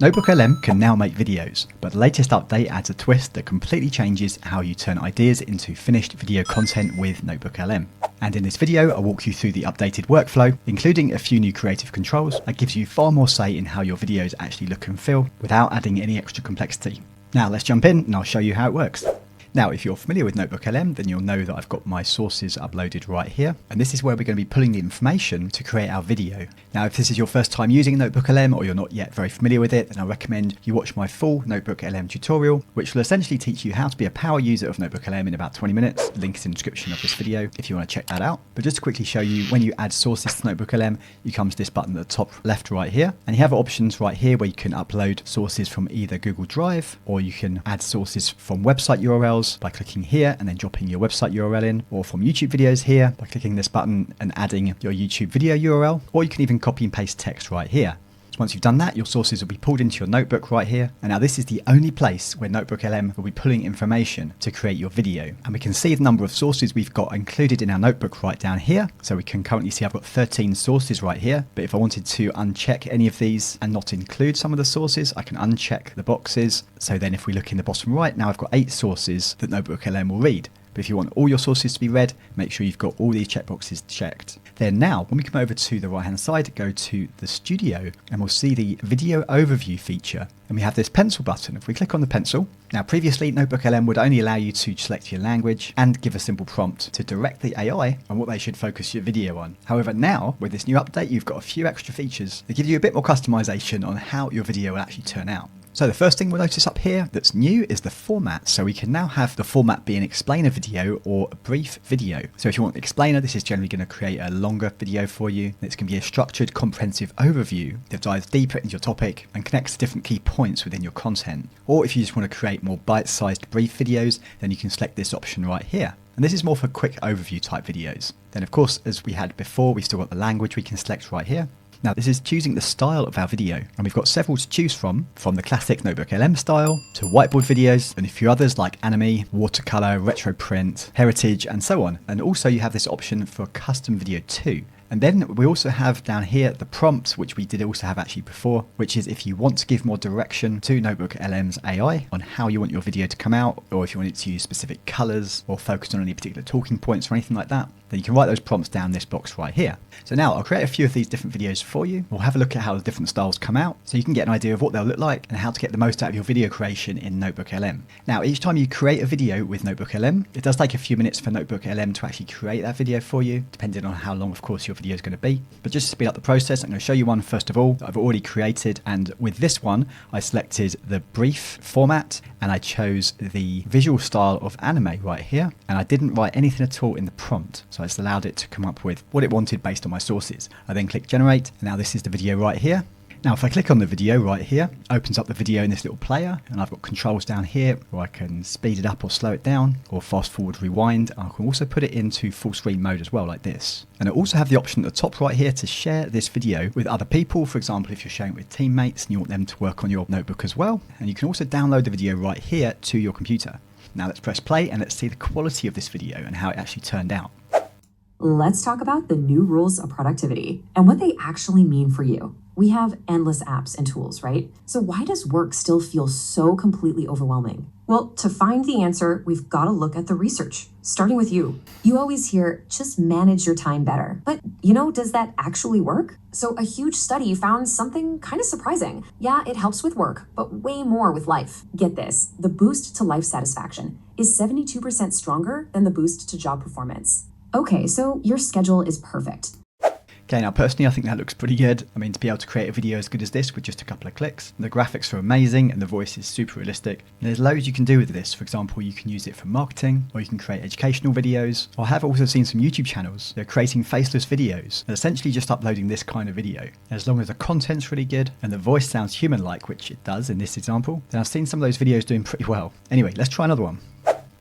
NotebookLM can now make videos, but the latest update adds a twist that completely changes how you turn ideas into finished video content with NotebookLM. And in this video, I'll walk you through the updated workflow, including a few new creative controls that gives you far more say in how your videos actually look and feel without adding any extra complexity. Now let's jump in and I'll show you how it works. Now, if you're familiar with NotebookLM, then you'll know that I've got my sources uploaded right here. And this is where we're going to be pulling the information to create our video. Now, if this is your first time using NotebookLM or you're not yet very familiar with it, then I recommend you watch my full NotebookLM tutorial, which will essentially teach you how to be a power user of NotebookLM in about 20 minutes. The link is in the description of this video if you want to check that out. But just to quickly show you, when you add sources to NotebookLM, you come to this button at the top left right here. And you have options right here where you can upload sources from either Google Drive, or you can add sources from website URLs by clicking here and then dropping your website URL in, or from YouTube videos here by clicking this button and adding your YouTube video URL, or you can even copy and paste text right here. So once you've done that, your sources will be pulled into your notebook right here. And now this is the only place where NotebookLM will be pulling information to create your video. And we can see the number of sources we've got included in our notebook right down here. So we can currently see I've got 13 sources right here. But if I wanted to uncheck any of these and not include some of the sources, I can uncheck the boxes. So then if we look in the bottom right, now I've got 8 sources that NotebookLM will read. But if you want all your sources to be read, make sure you've got all these checkboxes checked. Then now, when we come over to the right hand side, go to the studio and we'll see the video overview feature. And we have this pencil button. If we click on the pencil, now previously NotebookLM would only allow you to select your language and give a simple prompt to direct the AI on what they should focus your video on. However, now with this new update, you've got a few extra features that give you a bit more customization on how your video will actually turn out. So the first thing we'll notice up here that's new is the format. So we can now have the format be an explainer video or a brief video. So if you want explainer, this is generally going to create a longer video for you. It's going to be a structured, comprehensive overview that dives deeper into your topic and connects different key points within your content. Or if you just want to create more bite-sized brief videos, then you can select this option right here. And this is more for quick overview type videos. Then of course, as we had before, we've still got the language we can select right here. Now this is choosing the style of our video, and we've got several to choose from the classic NotebookLM style to whiteboard videos and a few others like anime, watercolor, retro print, heritage and so on. And also you have this option for custom video too. And then we also have down here the prompts, which we did also have actually before, which is if you want to give more direction to NotebookLM's AI on how you want your video to come out, or if you want it to use specific colors or focus on any particular talking points or anything like that, then you can write those prompts down this box right here. So now I'll create a few of these different videos for you. We'll have a look at how the different styles come out so you can get an idea of what they'll look like and how to get the most out of your video creation in NotebookLM. Now, each time you create a video with NotebookLM, it does take a few minutes for NotebookLM to actually create that video for you, depending on how long, of course, your video is going to be. But just to speed up the process, I'm going to show you one first of all that I've already created. And with this one, I selected the brief format and I chose the visual style of anime right here. And I didn't write anything at all in the prompt. So I just allowed it to come up with what it wanted based on my sources. I then click generate. And now this is the video right here. Now, if I click on the video right here, it opens up the video in this little player, and I've got controls down here where I can speed it up or slow it down, or fast forward, rewind. I can also put it into full screen mode as well, like this. And I also have the option at the top right here to share this video with other people. For example, if you're sharing it with teammates and you want them to work on your notebook as well. And you can also download the video right here to your computer. Now let's press play and let's see the quality of this video and how it actually turned out. Let's talk about the new rules of productivity and what they actually mean for you. We have endless apps and tools, right? So why does work still feel so completely overwhelming? Well, to find the answer, we've got to look at the research, starting with you. You always hear, just manage your time better. But, does that actually work? So a huge study found something kind of surprising. Yeah, it helps with work, but way more with life. Get this, the boost to life satisfaction is 72% stronger than the boost to job performance. Okay, so your schedule is perfect. Okay, now personally, I think that looks pretty good. I mean, to be able to create a video as good as this with just a couple of clicks. The graphics are amazing and the voice is super realistic. And there's loads you can do with this. For example, you can use it for marketing, or you can create educational videos. I have also seen some YouTube channels that are creating faceless videos and essentially just uploading this kind of video. As long as the content's really good and the voice sounds human-like, which it does in this example, then I've seen some of those videos doing pretty well. Anyway, let's try another one.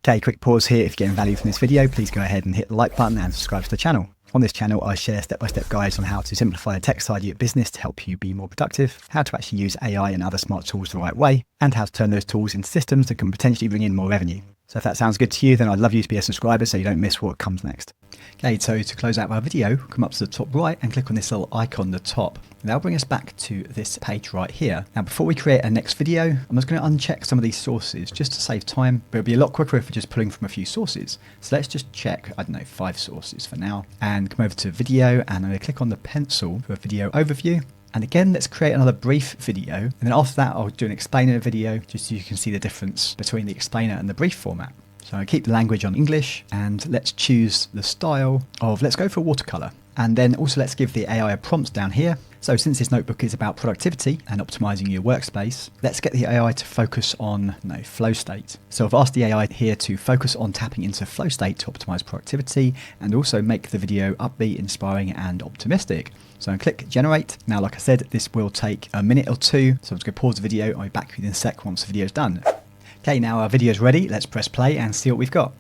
Okay, quick pause here. If you're getting value from this video, please go ahead and hit the like button and subscribe to the channel. On this channel, I share step-by-step guides on how to simplify the tech side of your business to help you be more productive, how to actually use AI and other smart tools the right way, and how to turn those tools into systems that can potentially bring in more revenue. So if that sounds good to you, then I'd love you to be a subscriber so you don't miss what comes next. Okay, so to close out our video, come up to the top right and click on this little icon at the top. And that'll bring us back to this page right here. Now, before we create a next video, I'm just going to uncheck some of these sources just to save time, but it'll be a lot quicker if we're just pulling from a few sources. So let's just check, 5 sources for now, and come over to video, and I'm going to click on the pencil for a video overview. And again, let's create another brief video. And then after that, I'll do an explainer video just so you can see the difference between the explainer and the brief format. So I'll keep the language on English, and let's choose the style of, let's go for watercolor. And then also let's give the AI a prompt down here. So since this notebook is about productivity and optimizing your workspace, let's get the AI to focus on flow state. So I've asked the AI here to focus on tapping into flow state to optimize productivity and also make the video upbeat, inspiring, and optimistic. So I click generate. Now, like I said, this will take a minute or two. So I'm just going to pause the video. I'll be back within a sec once the video is done. Okay, now our video is ready. Let's press play and see what we've got.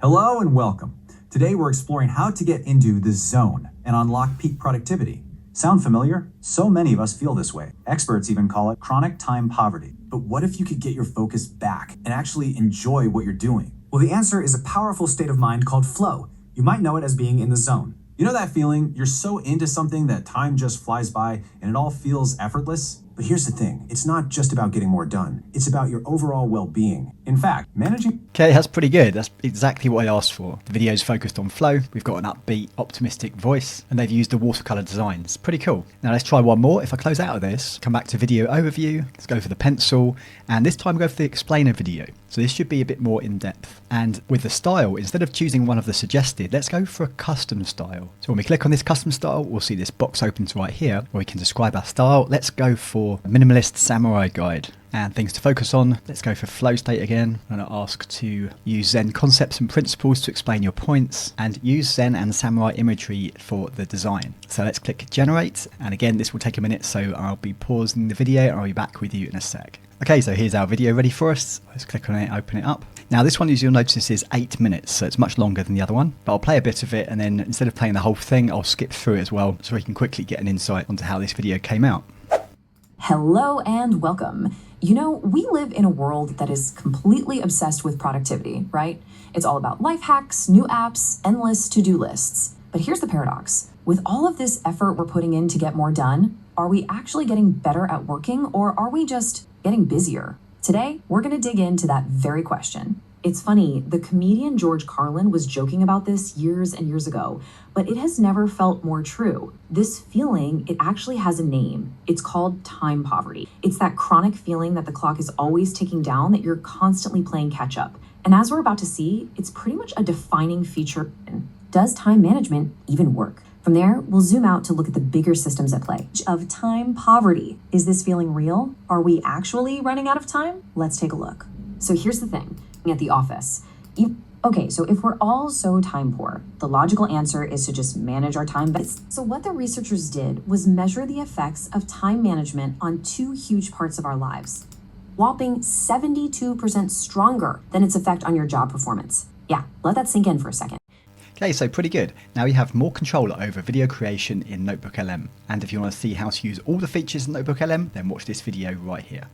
Hello and welcome. Today we're exploring how to get into the zone and unlock peak productivity. Sound familiar? So many of us feel this way. Experts even call it chronic time poverty. But what if you could get your focus back and actually enjoy what you're doing? Well, the answer is a powerful state of mind called flow. You might know it as being in the zone. You know that feeling? You're so into something that time just flies by and it all feels effortless? But here's the thing, it's not just about getting more done. It's about your overall well-being. In fact, managing... Okay, that's pretty good. That's exactly what I asked for. The video's focused on flow. We've got an upbeat, optimistic voice, and they've used the watercolor designs. Pretty cool. Now let's try one more. If I close out of this, come back to video overview, let's go for the pencil, and this time go for the explainer video. So this should be a bit more in-depth. And with the style, instead of choosing one of the suggested, let's go for a custom style. So when we click on this custom style, we'll see this box opens right here where we can describe our style. Let's go for a minimalist samurai guide. And things to focus on, let's go for flow state again. I'm going to ask to use Zen concepts and principles to explain your points, and use Zen and samurai imagery for the design. So let's click generate, and again this will take a minute, so I'll be pausing the video and I'll be back with you in a sec. Okay, so here's our video ready for us. Let's click on it, open it up. Now this one, as you'll notice, is 8 minutes, so it's much longer than the other one. But I'll play a bit of it, and then instead of playing the whole thing, I'll skip through it as well, so we can quickly get an insight onto how this video came out. Hello and welcome. You know, we live in a world that is completely obsessed with productivity, right? It's all about life hacks, new apps, endless to-do lists. But here's the paradox. With all of this effort we're putting in to get more done, are we actually getting better at working, or are we just getting busier? Today, we're going to dig into that very question. It's funny, the comedian George Carlin was joking about this years and years ago, but it has never felt more true. This feeling, it actually has a name. It's called time poverty. It's that chronic feeling that the clock is always ticking down, that you're constantly playing catch up. And as we're about to see, it's pretty much a defining feature. Does time management even work? From there, we'll zoom out to look at the bigger systems at play. Of time poverty. Is this feeling real? Are we actually running out of time? Let's take a look. So here's the thing. At the office. Okay, so if we're all so time poor, the logical answer is to just manage our time best. So what the researchers did was measure the effects of time management on 2 huge parts of our lives. Whopping 72% stronger than its effect on your job performance. Yeah, let that sink in for a second. Okay, so pretty good. Now you have more control over video creation in NotebookLM. And if you want to see how to use all the features in NotebookLM, then watch this video right here.